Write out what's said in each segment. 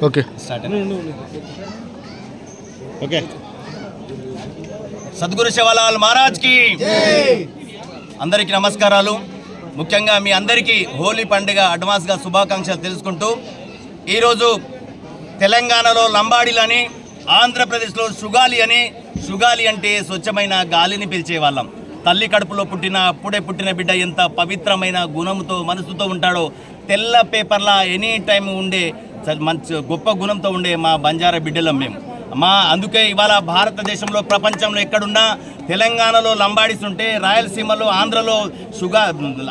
Okay okay Sadhguru Shivlal Maharaj కి అందరికీ నమస్కారాలు. ముఖ్యంగా మీ అందరికీ హోలీ పండుగ అడ్వాన్స్గా శుభాకాంక్షలు తెలుసుకుంటూ, ఈరోజు తెలంగాణలో లంబాడీలని, ఆంధ్రప్రదేశ్లో సుగాలి అని, సుగాలి అంటే స్వచ్ఛమైన గాలిని పిలిచేవాళ్ళం. తల్లి కడుపులో అప్పుడే పుట్టిన బిడ్డ ఎంత పవిత్రమైన గుణంతో మనసుతో ఉంటాడో, తెల్ల పేపర్లా ఎనీ టైం ఉండే మంచి గొప్ప గుణంతో ఉండే మా బంజారా బిడ్డలం మేము. అందుకే ఇవాళ భారతదేశంలో, ప్రపంచంలో ఎక్కడున్నా తెలంగాణలో లంబాడీస్ ఉంటే, రాయలసీమలో, ఆంధ్రలో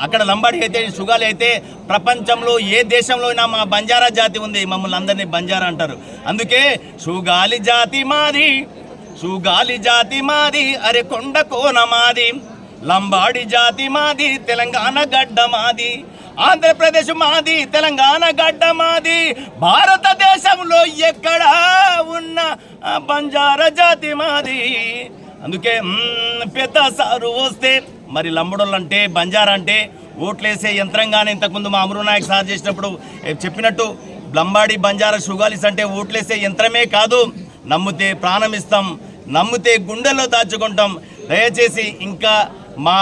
అక్కడ లంబాడీ అయితే, సుగాలి అయితే, ప్రపంచంలో ఏ దేశంలో అయినా మా బంజారా జాతి ఉంది. మమ్మల్ని అందరినీ బంజారా అంటారు. అందుకే సుగాలి జాతి మాది, సుగాలి జాతి మాది, అరే కొండ కోన మాది, లంబాడి జాతి మాది, తెలంగాణ గడ్డ మాది, ఆంధ్రప్రదేశ్ మాది, తెలంగాణ గడ్డ మాది, భారతదేశంలో ఎక్కడ ఉన్న బంజారా జాతి మాది. అందుకే పెద్ద సారు వస్తే మరి లంబడోళ్ళు అంటే, బంజారా అంటే ఓట్లేసే యంత్రంగానే ఇంతకుముందు మా అమరునాయక్ సార్ చేసినప్పుడు చెప్పినట్టు, లంబాడి బంజారా సుగాలిస్ అంటే ఓట్లేసే యంత్రమే కాదు, నమ్మితే ప్రాణం ఇస్తాం, నమ్మితే గుండెల్లో దాచుకుంటాం. దయచేసి ఇంకా మా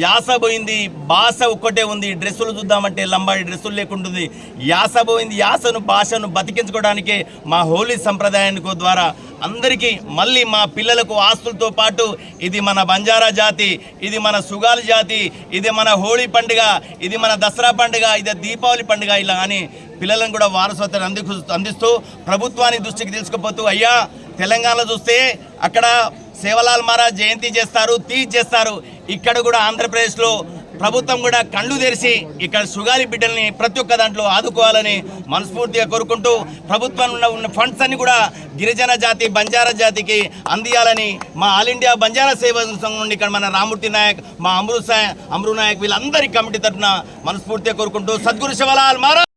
యాస పోయింది, భాష ఒక్కటే ఉంది. డ్రెస్సులు చూద్దామంటే లంబాడి డ్రెస్సులు లేకుంటుంది. యాస పోయింది. యాసను, భాషను బతికించుకోవడానికే మా హోలీ సంప్రదాయానికి ద్వారా అందరికీ, మళ్ళీ మా పిల్లలకు ఆస్తులతో పాటు ఇది మన బంజారా జాతి, ఇది మన సుగాలి జాతి, ఇది మన హోలీ పండుగ, ఇది మన దసరా పండుగ, ఇది దీపావళి పండుగ, ఇలా అని పిల్లలను కూడా వారసత్వాన్ని అందిస్తూ ప్రభుత్వాన్ని దృష్టికి తీసుకుపోతూ, అయ్యా తెలంగాణలో చూస్తే అక్కడ శివలాల్ మహారాజ్ జయంతి చేస్తారు, తీజ్ చేస్తారు. ఇక్కడ కూడా ఆంధ్రప్రదేశ్లో ప్రభుత్వం కూడా కళ్ళు తెరిచి ఇక్కడ సుగాలి బిడ్డల్ని ప్రతి ఒక్క దాంట్లో ఆదుకోవాలని మనస్ఫూర్తిగా కోరుకుంటూ, ప్రభుత్వంలో ఉన్న ఫండ్స్ అన్ని కూడా గిరిజన జాతి, బంజారా జాతికి అందియాలని మా ఆల్ ఇండియా బంజారా సేవా సంఘం నుండి ఇక్కడ మన రామూర్తి నాయక్, మా అమరు నాయక్, వీళ్ళందరి కమిటీ తరఫున మనస్ఫూర్తిగా కోరుకుంటూ, సద్గురు శివలాల్ మహారాజ్.